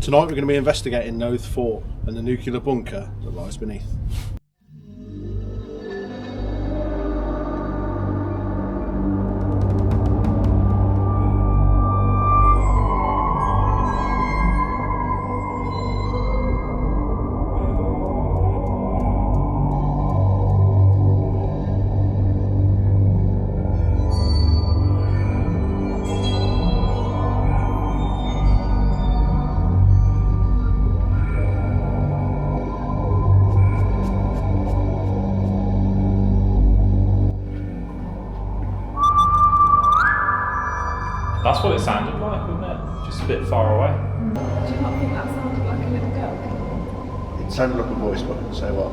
Tonight we're going to be investigating Nothe Fort and the nuclear bunker that lies beneath. That's what it sounded like, wasn't it? Just a bit far away. Do you not think that sounded like a little girl? It sounded like a voice, but I couldn't say what.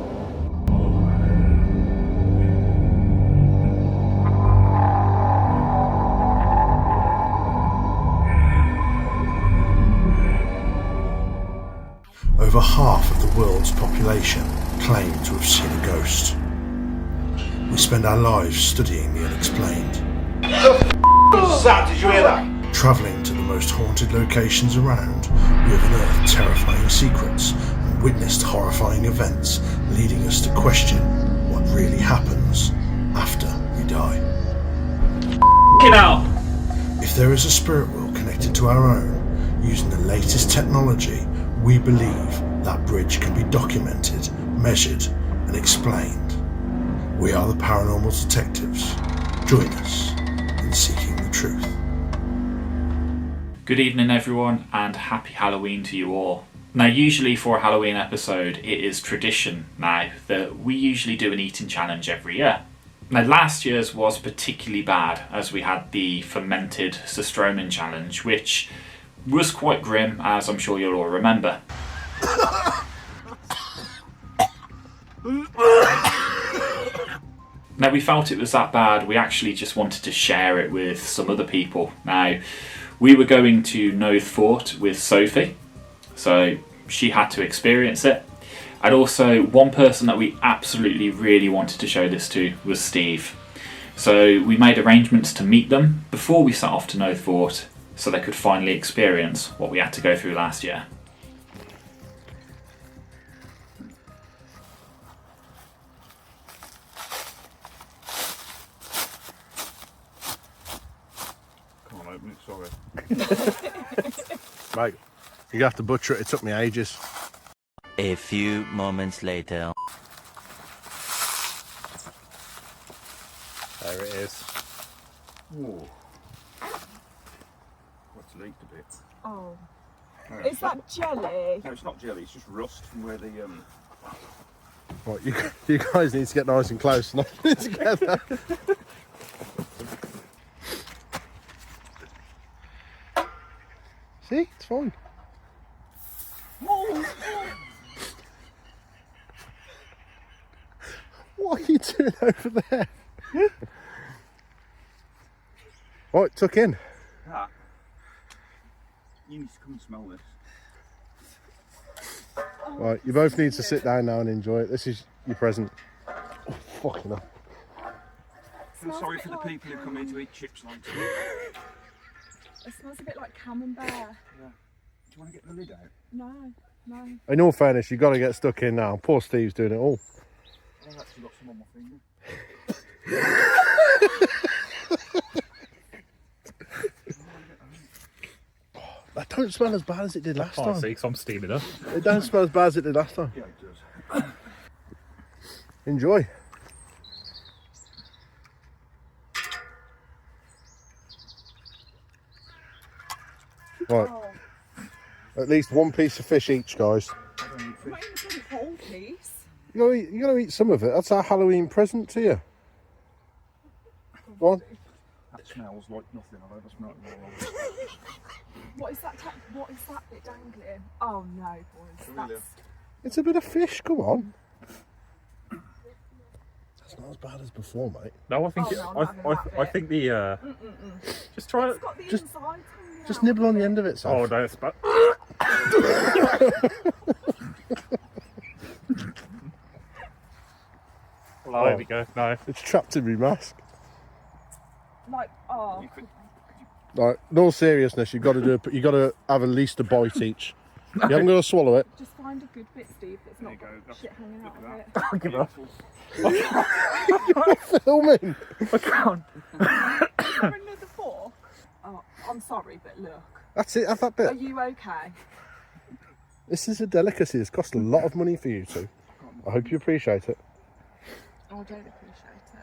Over half of the world's population claim to have seen a ghost. We spend our lives studying the unexplained. Did you hear that? Travelling to the most haunted locations around, we have unearthed terrifying secrets and witnessed horrifying events, leading us to question what really happens after we die. Get out! If there is a spirit world connected to our own, using the latest technology, we believe that bridge can be documented, measured, and explained. We are the Paranormal Detectives. Join us in seeking the truth. Good evening everyone, and happy Halloween to you all. Now usually for a Halloween episode it is tradition now that we usually do an eating challenge every year. Now last year's was particularly bad as we had the fermented Surstromming challenge, which was quite grim, as I'm sure you'll all remember. Now we felt it was that bad, we actually just wanted to share it with some other people. Now we were going to Nothe Fort with Sophie, so she had to experience it. And also one person that we absolutely really wanted to show this to was Steve. So we made arrangements to meet them before we set off to Nothe Fort so they could finally experience what we had to go through last year. Sorry. Mate, you have to butcher it. It took me ages. A few moments later. There it is. Ooh. What's leaked a bit? Oh. No, Is that jelly? No, it's not jelly. It's just rust from where the Right, you guys need to get nice and close and together. See, it's fine. What are you doing over there? Right, tuck in. Ah. You need to come and smell this. Right, you both need to sit down now and enjoy it. This is your present. Oh, fucking hell. I feel sorry for the people who come here to eat chips like this. It smells a bit like camembert. Yeah. Do you want to get the lid out? No. In all fairness, you've got to get stuck in now. Poor Steve's doing it all. I've actually got some on my finger. That don't smell as bad as it did last time. See, because I'm steaming up. It don't smell as bad as it did last time. Yeah, it does. Enjoy. Right. Oh. At least one piece of fish each, guys. I don't eat I'm not fish. even putting a whole piece. You gotta eat some of it. That's our Halloween present to you. Go on. That smells like nothing I've ever smelled in my life. What is that bit dangling? Oh no, boys. That's... It's a bit of fish. Come on. That's not as bad as before, mate. No, I think I think the just try it. It's got the Just inside coming Just out. nibble on the end of it, Soph. oh no, it's bad. Oh, there we go. No. It's trapped in my mask. Like, oh. You could, Right, in all seriousness, you've got to have at least a bite each. You haven't got to swallow it. Just find a good bit, Steve, that's not There you got go. shit hanging out of it. I'll give up. You're filming. I can't. Is there another fork? Oh, I'm sorry, but look. That's it, have that Are bit. you okay? This is a delicacy. It's cost a lot of money for you two. I hope you appreciate it. Oh, I don't appreciate it.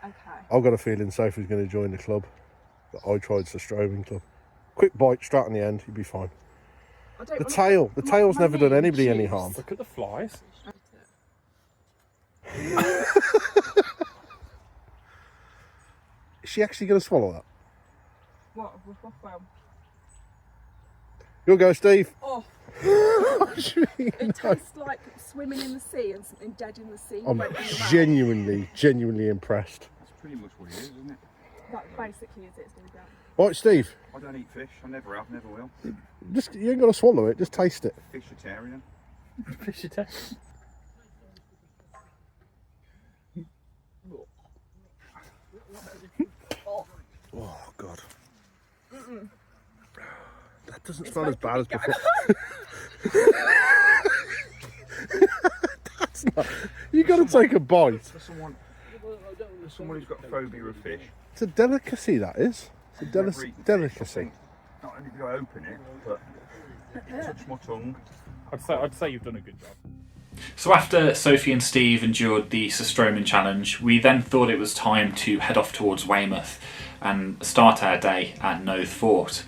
Okay. I've got a feeling Sophie's going to join the club. That I tried Surstromming club. Quick bite, straight on the end, you'll be fine. I don't The wanna tail, put the my- tail's my never done name anybody any juice. harm. Look at the flies. Is she actually going to swallow that? What? Well, You'll go, Steve. oh, What do you mean? it tastes like swimming in the sea and something dead in the sea. I'm went in your mouth. genuinely impressed. That's pretty much what it is, isn't it? That basically is it, Steve. Right, Steve, I don't eat fish. I never have, never will. just you ain't got to swallow it, just taste it. Fishitarian. Fish attack. Oh, God. That doesn't smell as bad as before. That's not... You got to take a bite. For someone who's got a phobia of fish. It's a delicacy, that is. It's a never eaten fish, I delicacy. think not only do I open it, but it touched my tongue. I'd say you've done a good job. So after Sophie and Steve endured the Surstromming challenge, we then thought it was time to head off towards Weymouth and start our day at Nothe Fort.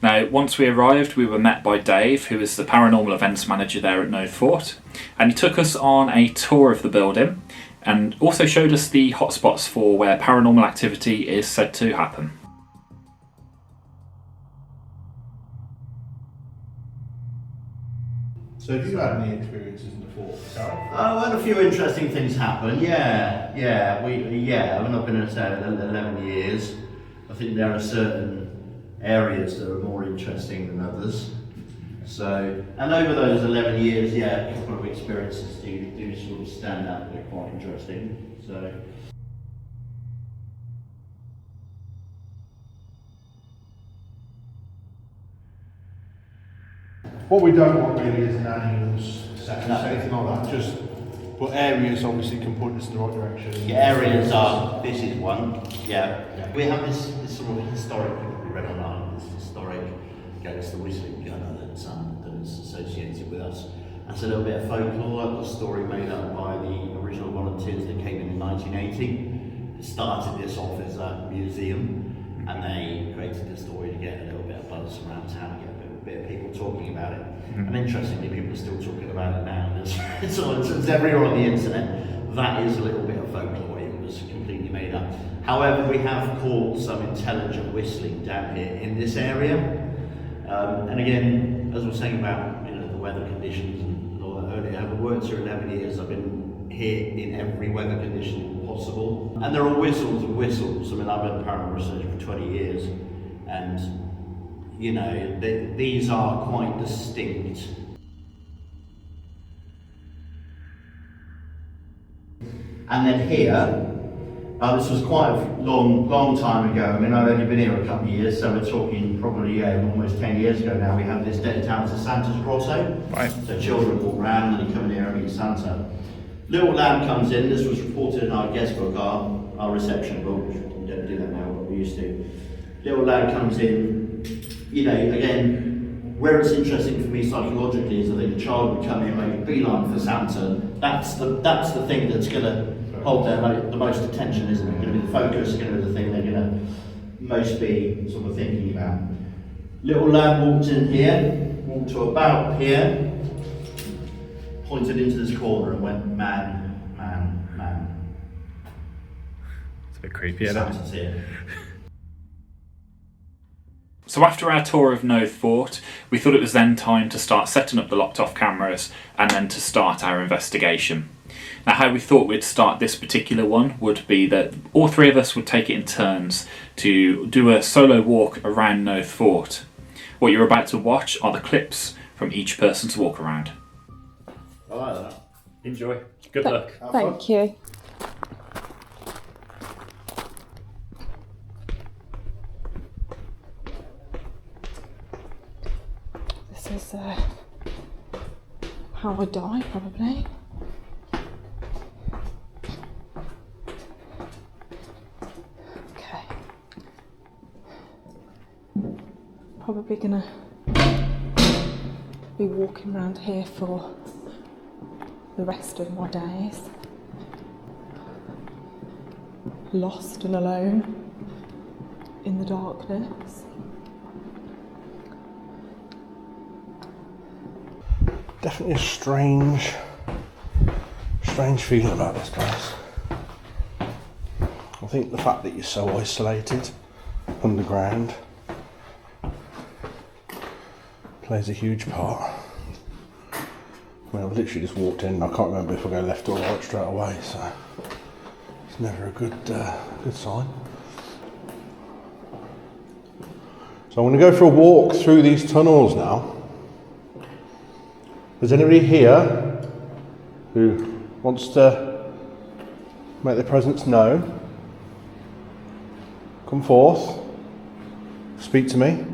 Now, once we arrived, we were met by Dave, who is the paranormal events manager there at Nothe Fort, and he took us on a tour of the building and also showed us the hotspots for where paranormal activity is said to happen. So have you had any experiences in the fort yourself? Oh, well, a few interesting things happen. I've not been in a town 11 years. I think there are certain areas that are more interesting than others. So, and over those 11 years, a couple of experiences do sort of stand out. They're quite interesting. So. What we don't want really is an animals section, anything like that. Just, but areas obviously can point us in the right direction. Areas are, this is one, We have this sort of historic, we read online, this historic ghost, the whistling gunner that is associated with us. That's a little bit of folklore, a story made up by the original volunteers that came in 1980. It started this off as a museum, and they created the story to get a little bit of buzz around town, get a bit of people talking about it. And interestingly, people are still talking about it now. It's everywhere on the internet. That is a little bit of folklore. It was completely made up. However, we have caught some intelligent whistling down here in this area. And again, as I was saying about the weather conditions and all that earlier, I've worked here 11 years. I've been here in every weather condition possible. And there are whistles and whistles. I mean, I've been paranormal research for 20 years, and these are quite distinct. And then here, this was quite a long time ago. I mean, I've only been here a couple of years, so we're talking probably almost 10 years ago now. We have this dedicated to Santa's grotto. Right. So children walk around and they come in here and meet Santa. Little lamb comes in. This was reported in our guest book, our reception book. We don't do that now, but we used to. Little lad comes in. Again, where it's interesting for me psychologically is I think a child would come in, make a beeline for Santa. That's the thing that's going to hold the most attention, isn't it? Going to be the focus, going to be the thing they're going to most be sort of thinking about. Little lad walked in here, walked to about here, pointed into this corner and went, man. It's a bit creepy, isn't it? Santa's here. So after our tour of Nothe Fort, we thought it was then time to start setting up the locked off cameras and then to start our investigation. Now, how we thought we'd start this particular one would be that all three of us would take it in turns to do a solo walk around Nothe Fort. What you're about to watch are the clips from each person's walk around. I like that. Enjoy. Good luck. Thank you. This is how I die, probably. Okay. Probably gonna be walking around here for the rest of my days. Lost and alone in the darkness. Definitely a strange feeling about this place. I think the fact that you're so isolated underground plays a huge part. I mean, I've literally just walked in and I can't remember if I go left or right straight away, so it's never a good sign. So I'm going to go for a walk through these tunnels now. Is anybody here who wants to make their presence known? Come forth, speak to me.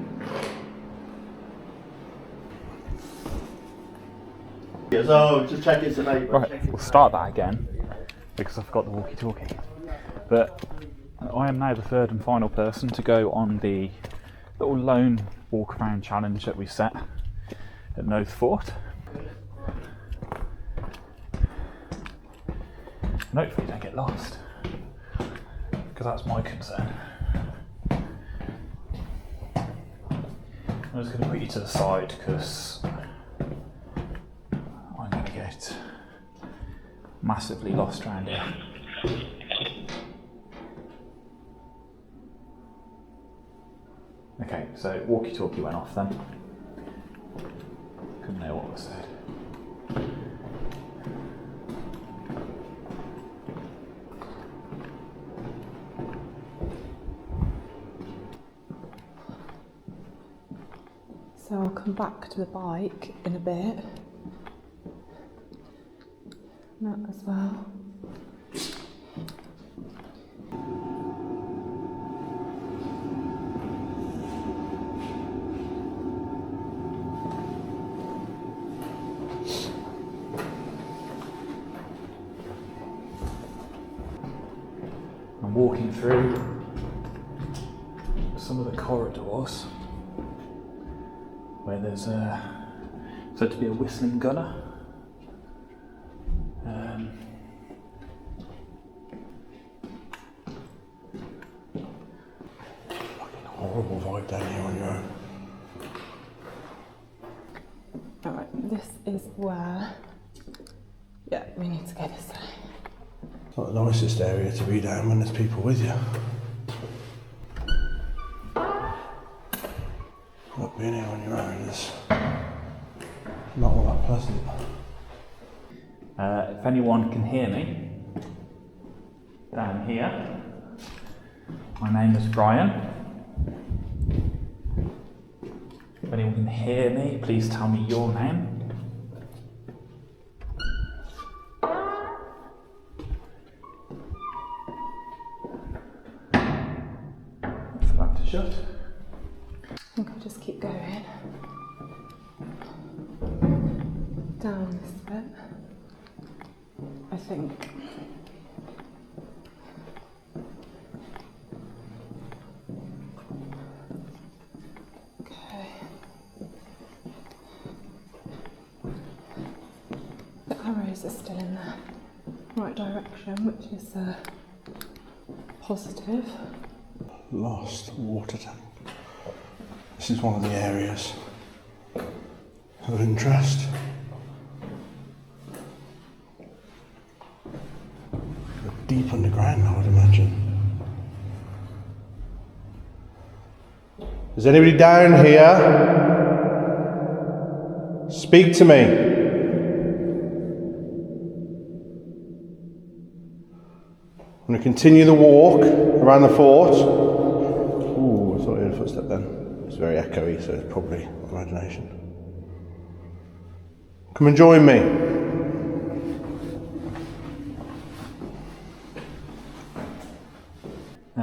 So just check it's a neighbour. Right, we'll start that again because I forgot the walkie-talkie. But I am now the third and final person to go on the little lone walk around challenge that we set at Nothe Fort. And hopefully you don't get lost, because that's my concern. I'm just going to put you to the side because I'm going to get massively lost around here. Okay, so walkie-talkie went off then. Couldn't know what was said. So I'll come back to the bike in a bit. That as well. I'm walking through some of the corridors where there's said to be a whistling gunner. Horrible vibe down here on your own. Alright, this is where... Yeah, we need to go this way. It's not the nicest area to be down when there's people with you. But being here on your own is not all that pleasant. If anyone can hear me down here, my name is Brian. If anyone can hear me, please tell me your name. It's back to shut. I think I'll just keep going. Down this bit. I think. Okay. The arrows are still in the right direction, which is positive. Lost water tank. This is one of the areas of interest. Deep underground, I would imagine. Is anybody down here? Speak to me. I'm going to continue the walk around the fort. Ooh, I thought I heard a footstep then. It's very echoey, so it's probably imagination. Come and join me.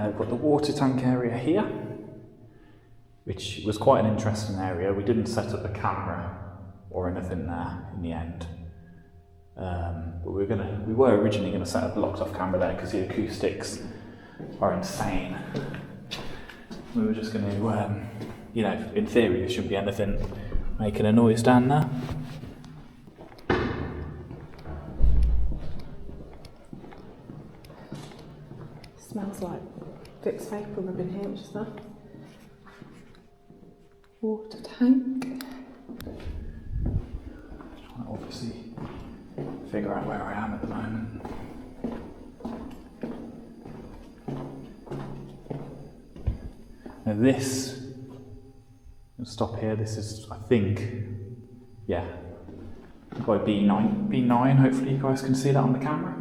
We've got the water tank area here. which was quite an interesting area. We didn't set up a camera or anything there in the end. But we were originally going to set up a locked off camera there because the acoustics are insane. We were just going to, you know, in theory there shouldn't be anything making a noise down there. Smells like Vicks Vapor Rub in here, which is nice. Water tank. Trying to obviously figure out where I am at the moment. Now this, I'll stop here, this is, I think, yeah, by B9, hopefully you guys can see that on the camera.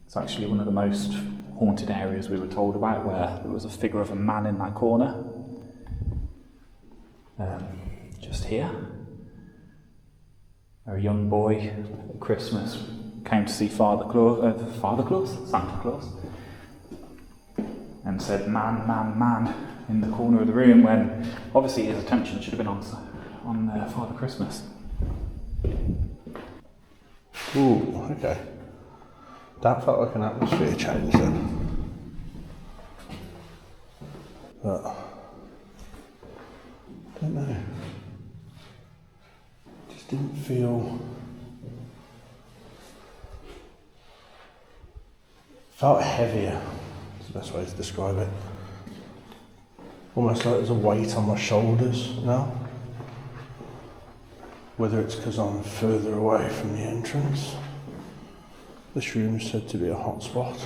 It's actually one of the most haunted areas we were told about, where there was a figure of a man in that corner. Just here. A young boy at Christmas came to see Santa Claus, and said man, man, man in the corner of the room, when obviously his attention should have been on Father Christmas. Ooh, okay. That felt like an atmosphere change then. But, I don't know. Just didn't feel... Felt heavier, is the best way to describe it. Almost like there's a weight on my shoulders now. Whether it's because I'm further away from the entrance. This room is said to be a hot spot.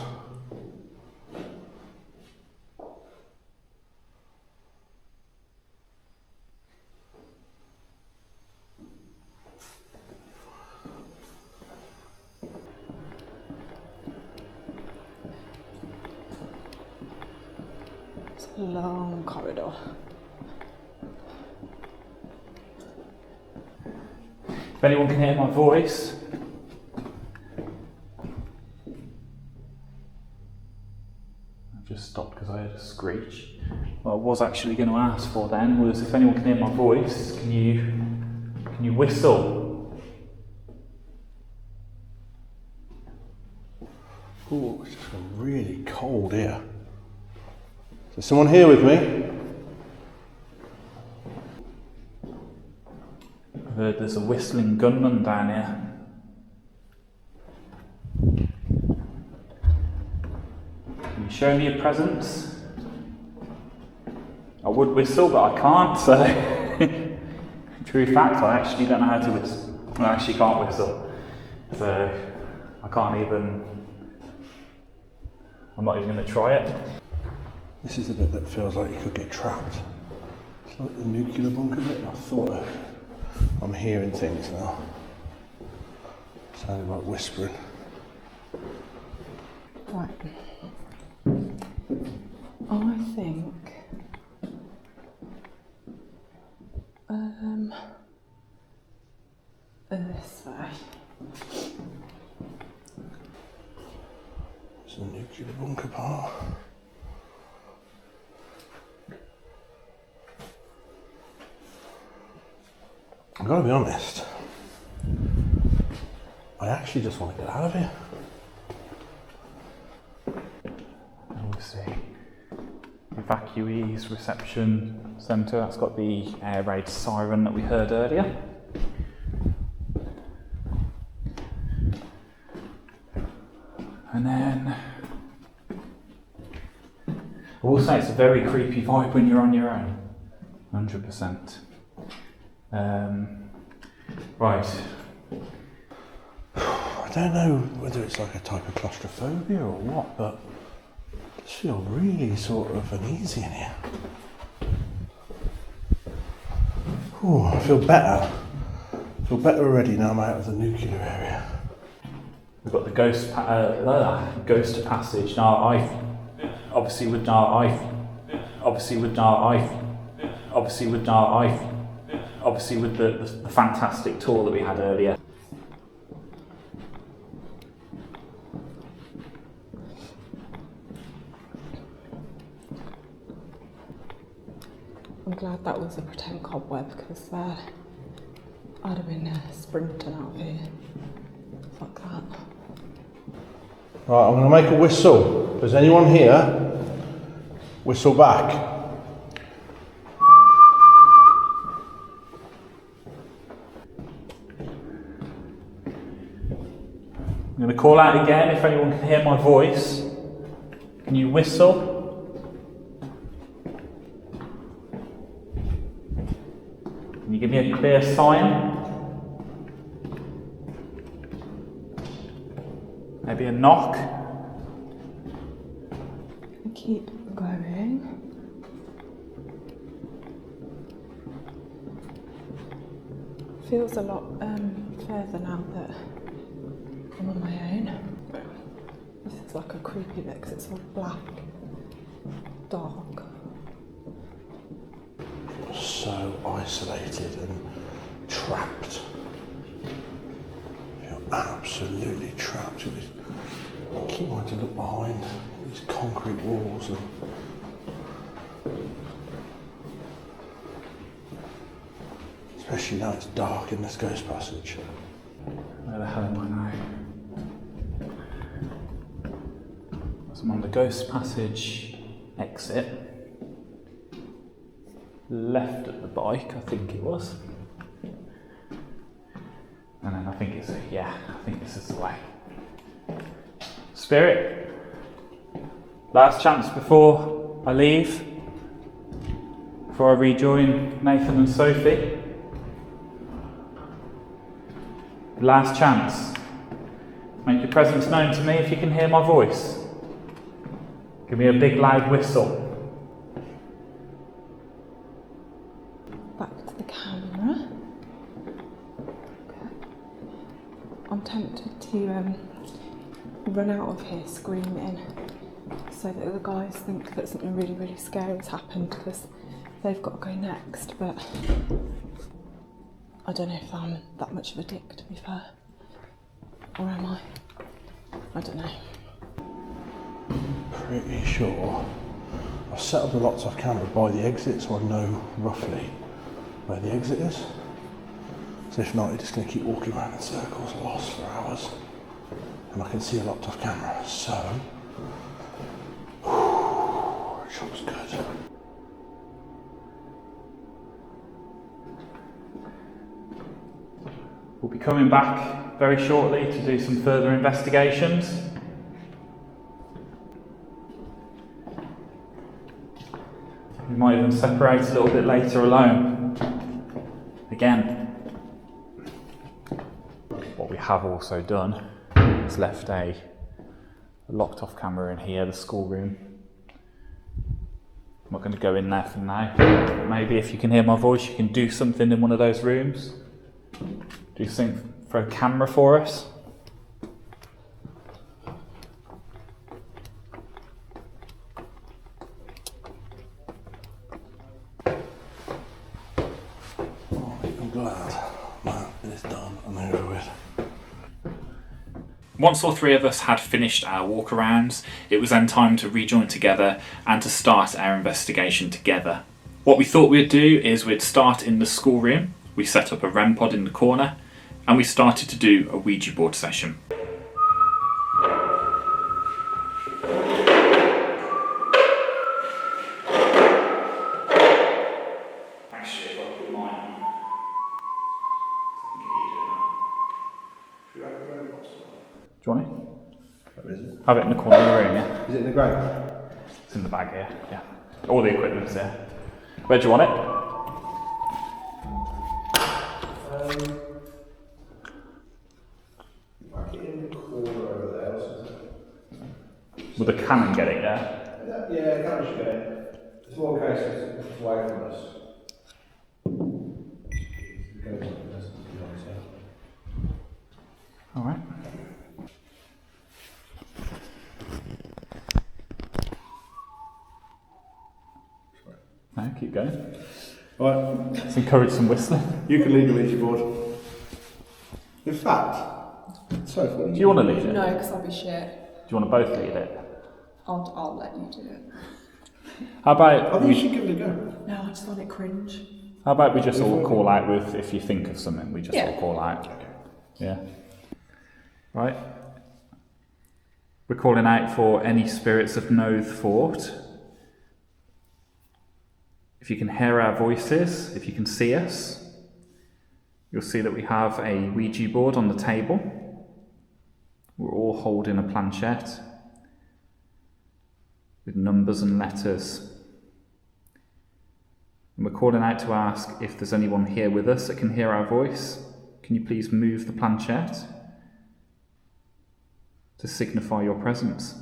It's a long corridor. If anyone can hear my voice, I've just stopped because I heard a screech. What I was actually going to ask for then was, if anyone can hear my voice, can you whistle? Ooh, it's just really cold here. Is there someone here with me? I've heard there's a whistling gunman down here. Can you show me your presence? I would whistle, but I can't, so... True fact, I actually don't know how to whistle. I actually can't whistle. So, I can't even... I'm not even going to try it. This is the bit that feels like you could get trapped. It's like the nuclear bunker bit. I thought I'm hearing things now. Sounding like whispering. Right. I think this way. It's the nuclear bunker part. I've got to be honest, I actually just want to get out of here. We'll see. Evacuees reception centre, that's got the air raid siren that we heard earlier. And then, I will say it's a very creepy vibe when you're on your own, 100%. Right. I don't know whether it's like a type of claustrophobia or what, but I just feel really sort of uneasy in here. Ooh, I feel better. I feel better already now I'm out of the nuclear area. We've got the ghost passage. Now, obviously with the fantastic tour that we had earlier. glad that was a pretend cobweb, because I'd have been sprinting out of here. Fuck that. Right, I'm going to make a whistle. Does anyone here whistle back? I'm going to call out again if anyone can hear my voice. Can you whistle? Can you give me a clear sign? Maybe a knock? Keep going. Feels a lot further now that I'm on my own. This is like a creepy bit because it's all black, dark. So isolated and trapped. You're absolutely trapped. You keep wanting to look behind these concrete walls and especially now it's dark in this ghost passage. Where the hell am I now? So I'm on the ghost passage exit. Left at the bike, I think it was. And then I think this is the way. Spirit, last chance before I leave, before I rejoin Nathan and Sophie. Last chance. Make your presence known to me if you can hear my voice. Give me a big loud whistle. Back to the camera. Okay. I'm tempted to run out of here screaming so that the guys think that something really, really scary has happened because they've got to go next, but I don't know if I'm that much of a dick, to be fair. Or am I? I don't know. Pretty sure I've set up the locked off camera by the exit so I know roughly where the exit is. So if not, you're just going to keep walking around in circles, lost for hours. And I can see a locked off camera, so it looks good. We'll be coming back very shortly to do some further investigations. We might even separate a little bit later alone. Again. What we have also done is left a locked off camera in here, the schoolroom. I'm not going to go in there for now. Maybe if you can hear my voice, you can do something in one of those rooms. Do something for a camera for us. I'm glad that it's done and over with. Once all three of us had finished our walkarounds, it was then time to rejoin together and to start our investigation together. What we thought we'd do is we'd start in the schoolroom. We set up a REM pod in the corner and we started to do a Ouija board session. Actually, if I put mine on, Do you have a grey box? Do you want it? Where is it? Have it in the corner of the room, yeah? Is it in the grey? It's in the bag here, yeah. All the equipment's there. Where do you want it? Back it in the corner over there or something. Will the cannon get it, yeah? Yeah, the camera should get it. It's more a case of it's away from us. Alright. No, keep going. Right, Let's encourage some whistling. you can lead the Ouija board. In fact, so funny. Do you want to lead it? No, because I'll be shit. Do you want to both lead it? I'll let you do it. How about I think you should give it a go. No, I just find it cringe. How about we just all call out with, if you think of something, we just all call out. Yeah. Right. We're calling out for any spirits of Nothe Fort. If you can hear our voices, if you can see us, you'll see that we have a Ouija board on the table. We're all holding a planchette with numbers and letters. And we're calling out to ask if there's anyone here with us that can hear our voice. Can you please move the planchette to signify your presence?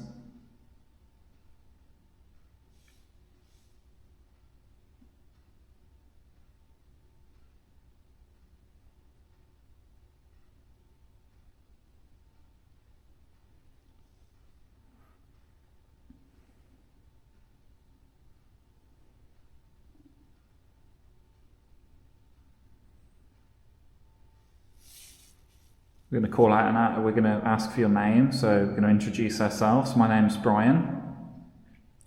We're going to call out and we're going to ask for your name, so we're going to introduce ourselves. My name's Brian.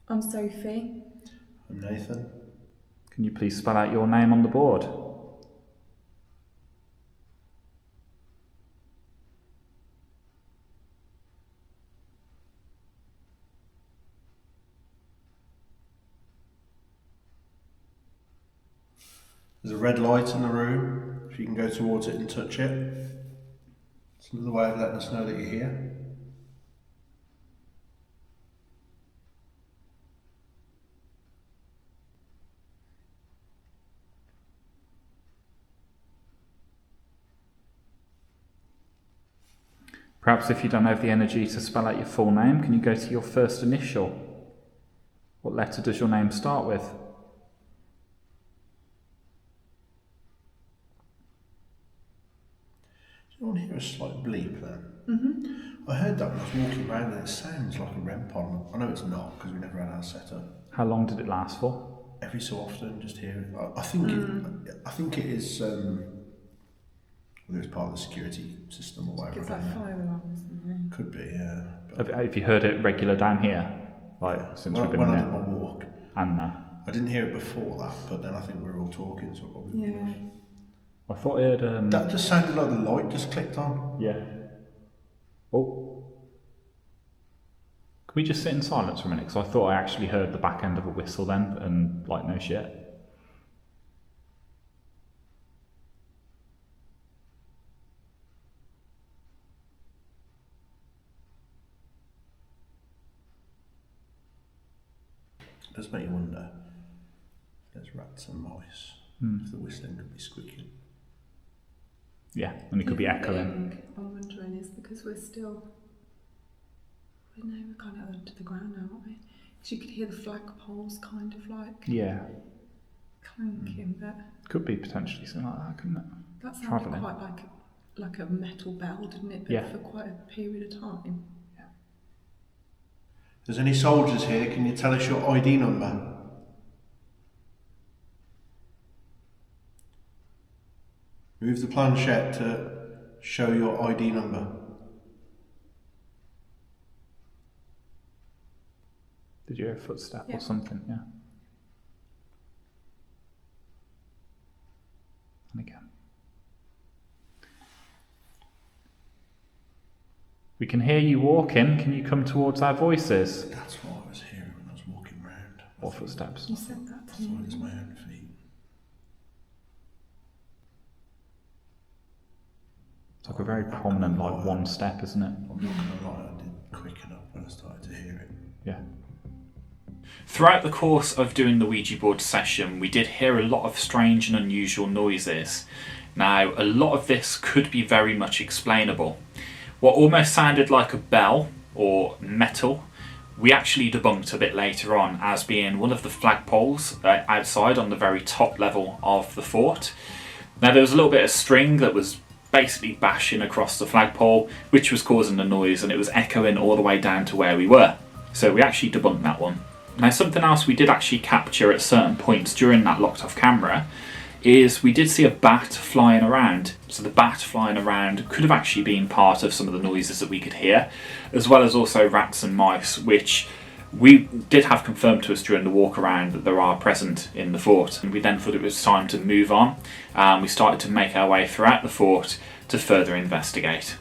I'm Sophie. I'm Nathan. Can you please spell out your name on the board? There's a red light in the room. If you can go towards it and touch it. It's another way of letting us know that you're here. Perhaps if you don't have the energy to spell out your full name, can you go to your first initial? What letter does your name start with? Do you want to hear a slight bleep then? I heard that when I was walking around and it sounds like a REM pod. I know it's not because we never had our setup. How long did it last for? Every so often, just hear it. I think it is. Whether it's part of the security system or whatever. It's like fire alarm or something. Could be, yeah. Have you heard it regular down here? Like since we've been when I there? did my walk. And I didn't hear it before that, but then I think we were all talking, so I probably Yeah. I thought I heard. That just sounded like the light just clicked on. Yeah. Oh. Can we just sit in silence for a minute? Because I thought I actually heard the back end of a whistle then, and like no shit. It does make you wonder if there's rats and mice, if the whistling could be squeaking. Yeah, and it could be echoing. I'm wondering is because we're kind of under the ground now, aren't we? Because you could hear the flagpoles kind of like clanking, but Could be potentially something like that, couldn't it? that sounded Travelling. quite like a metal bell, didn't it? But Yeah. for quite a period of time. If there's any soldiers here, can you tell us your ID number? Move the planchette to show your ID number. Did you hear a footstep Yeah. or something? Yeah. And again. We can hear you walking. Can you come towards our voices? That's what I was hearing when I was walking round. Or footsteps? You said that I to thought it was me. my own feet. It's like a very prominent, like one step, isn't it? I'm not going to lie, I did quicken up when I started to hear it. Yeah. Throughout the course of doing the Ouija board session, we did hear a lot of strange and unusual noises. Now, a lot of this could be very much explainable. What almost sounded like a bell or metal, we actually debunked a bit later on as being one of the flagpoles outside on the very top level of the fort. Now, there was a little bit of string that was basically bashing across the flagpole, which was causing the noise, and it was echoing all the way down to where we were. So we actually debunked that one. Now, something else we did actually capture at certain points during that locked off camera is we did see a bat flying around. So the bat flying around could have actually been part of some of the noises that we could hear, as well as also rats and mice, which We did have confirmed to us during the walk around that there are present in the fort, and we then thought it was time to move on. We started to make our way throughout the fort to further investigate.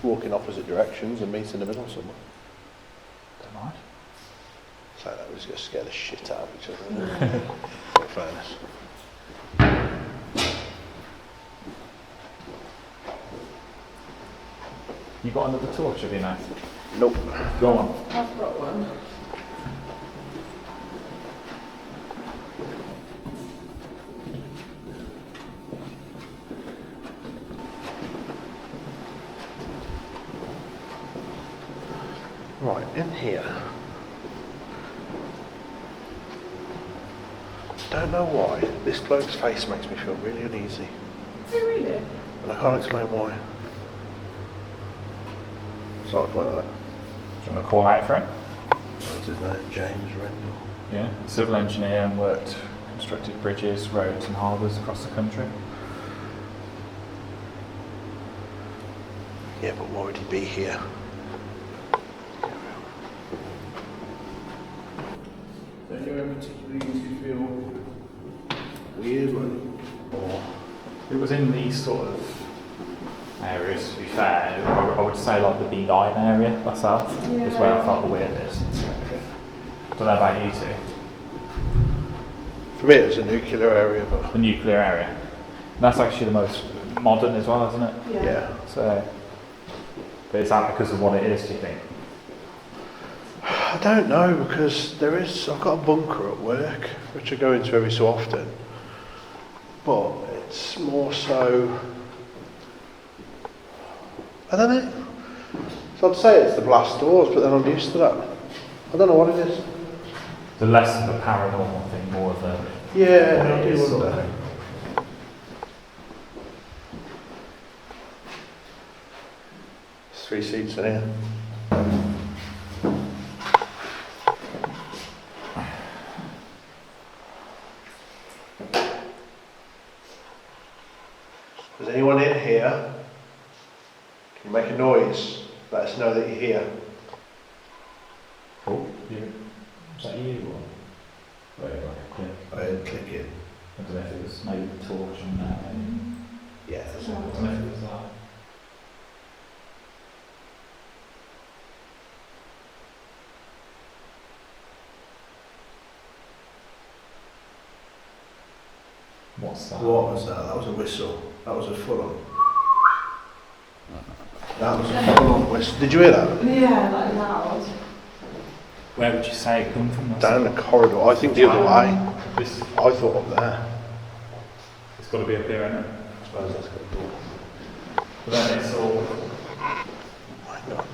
Walk in opposite directions and meet in the middle somewhere. Don't mind. So that was going to scare the shit out of each other. In fairness. You got another torch, have you now? Nope. Go on. I've got one. Right, in here. Don't know why. This bloke's face makes me feel really uneasy. Oh, really? And I can't explain why. Something like that. Do you want to call out for him? What's his name? James Rendell. Yeah. Civil engineer and constructed bridges, roads and harbours across the country. Yeah, but why would he be here? Weird one. Or It was in these sort of areas, to be fair. I would say like the Big Iron area myself is where I felt the weirdest. Don't know about you two. for me, it's a nuclear area, but The nuclear area. And that's actually the most modern as well, isn't it? yeah. So, but is that because of what it is, do you think? I don't know, because I've got a bunker at work, which I go into every so often, but it's more so, I don't know. So I'd say it's the blast doors, but then I'm used to that. I don't know what it is. So less of a paranormal thing, more of a... Yeah, I it is do sort of wonder. thing. There's 3 seats in here. Is anyone in here? Can you make a noise? Let us know that you're here. Oh, is that you or? Wait, like a click. I heard clicking. I don't know if it was maybe the torch on that. Maybe. Yeah, that's I don't know if it was that. What's that? What was that? That was a whistle. That was a full on. That was a full on whistle. Did you hear that? Yeah, like loud. Where would you say it come from? Down the corridor. I think the other way. This, I thought up there. it's got to be up here, isn't it? I suppose that's got a door. But then it's all... Hang on.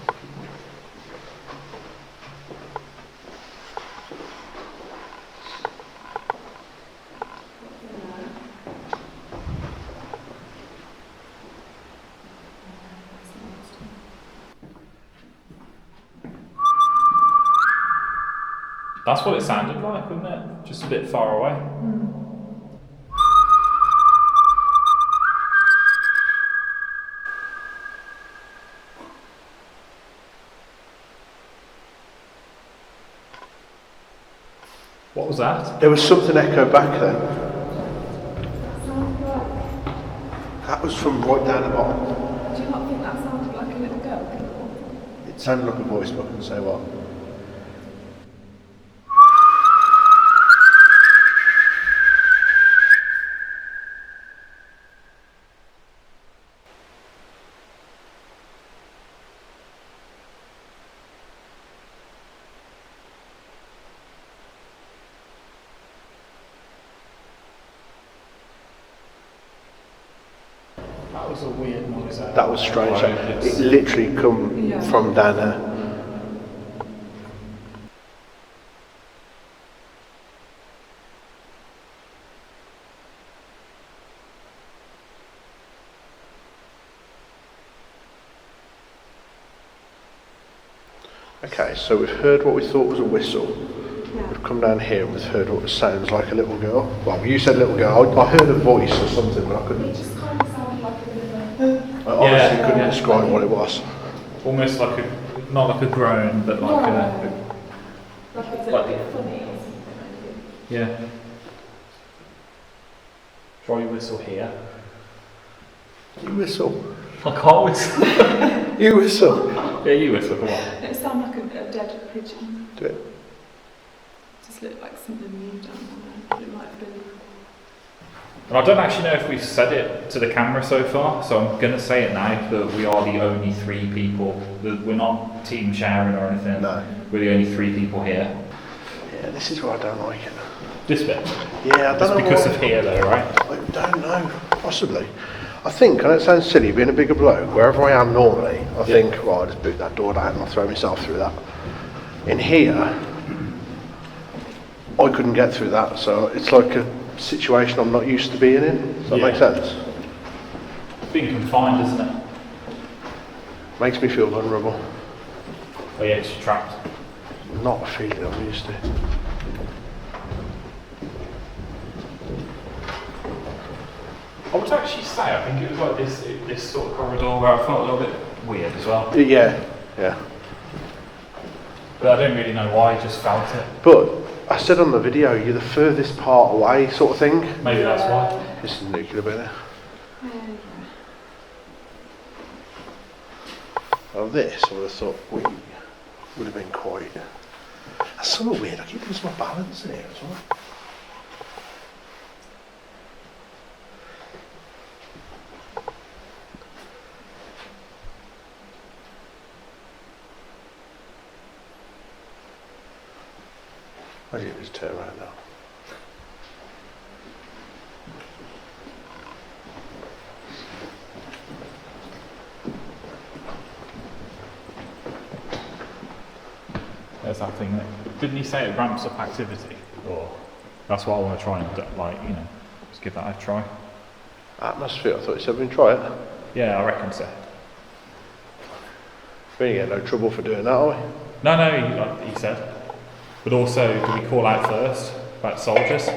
That's what it sounded like, wasn't it? Just a bit far away. What was that? There was something echoed back then. Sounded like... That was from right down the bottom. Do you not think that sounded like a little girl? It sounded like a voice, but I couldn't say what. That was a weird noise. That was strange. It literally come from down there. Okay, so we've heard what we thought was a whistle. We've come down here and we've heard what sounds like a little girl. Well, you said little girl. I heard a voice or something, but I couldn't. It just kind of sounded like a bit of a... I honestly couldn't describe what it was. Almost like a, not like a groan, but like Like it's a little bit funny or something. Yeah. Try your whistle here. You whistle. I can't whistle. You whistle. Yeah, you whistle, come on. It sounds like a dead pigeon. Do it. Just looked like something moved down there. It might have been. And I don't actually know if we've said it to the camera so far, so I'm going to say it now, that we are the only 3 people. We're not team sharing or anything. No. We're the only 3 people here. Yeah, this is why I don't like it. This bit? Yeah, I don't That's know because why. of here though, right? I don't know. Possibly. I think, and it sounds silly, being a bigger bloke, wherever I am normally, I think, well, I'll just boot that door down and I'll throw myself through that. In here, I couldn't get through that, so it's like a situation I'm not used to being in. Does that make sense? Being confined, isn't it? Makes me feel vulnerable. Oh yeah, it's trapped. Not a feeling I'm used to. I would actually say, I think it was like this sort of corridor where I felt a little bit weird as well. Yeah, yeah. But I don't really know why, I just felt it. But I said on the video, you're the furthest part away, sort of thing. Maybe that's why. This is nuclear bit. Oh, this, I would have thought would have been quite. That's so weird. I keep losing my balance in here as well. I should just turn around now. There's that thing that, didn't he say it ramps up activity? Or that's what I want to try and, like, you know, just give that a try. Atmosphere, I thought you said we can try it. Yeah, I reckon so. We ain't get no trouble for doing that, are we? No, he said. But also, do we call out first about soldiers?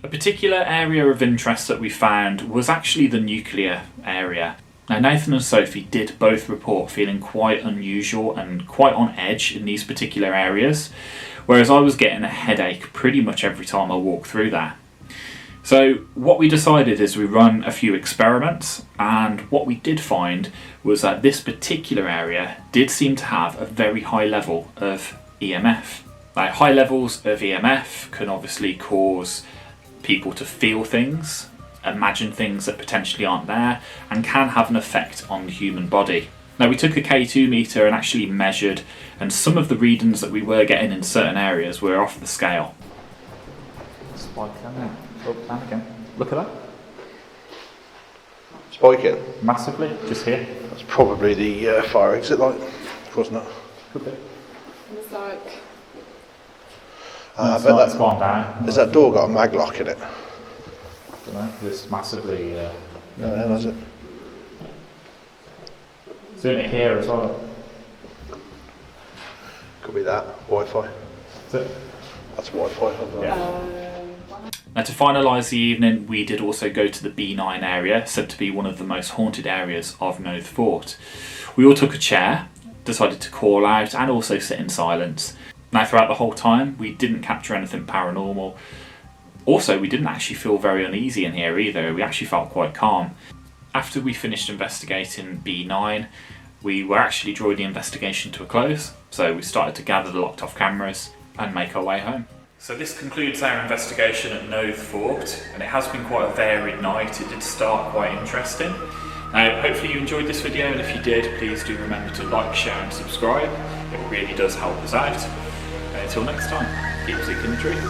A particular area of interest that we found was actually the nuclear area. Now, Nathan and Sophie did both report feeling quite unusual and quite on edge in these particular areas, whereas I was getting a headache pretty much every time I walked through there. So what we decided is we run a few experiments, and what we did find was that this particular area did seem to have a very high level of EMF. Now, high levels of EMF can obviously cause people to feel things, imagine things that potentially aren't there, and can have an effect on the human body. Now, we took a K2 meter and actually measured, and some of the readings that we were getting in certain areas were off the scale. Spike down again. Look at that. Spiking. Massively, just here. That's probably the fire exit light, wasn't it? Could be. It's like. I It's bet like that. gone down. Has that door got a mag lock in it? I don't know. This massively. No, has it? It's doing it here as well. Could be that. Wi-Fi. That's it. That's Wi-Fi. Now, to finalise the evening, we did also go to the B9 area, said to be one of the most haunted areas of Nothe Fort. We all took a chair, decided to call out and also sit in silence. Now, throughout the whole time, we didn't capture anything paranormal. Also, we didn't actually feel very uneasy in here either. We actually felt quite calm. After we finished investigating B9, we were actually drawing the investigation to a close. So we started to gather the locked off cameras and make our way home. So this concludes our investigation at Nothe Fort, and it has been quite a varied night. It did start quite interesting. Now, hopefully you enjoyed this video, and if you did, please do remember to like, share and subscribe. It really does help us out. Until next time, keep seeking the truth.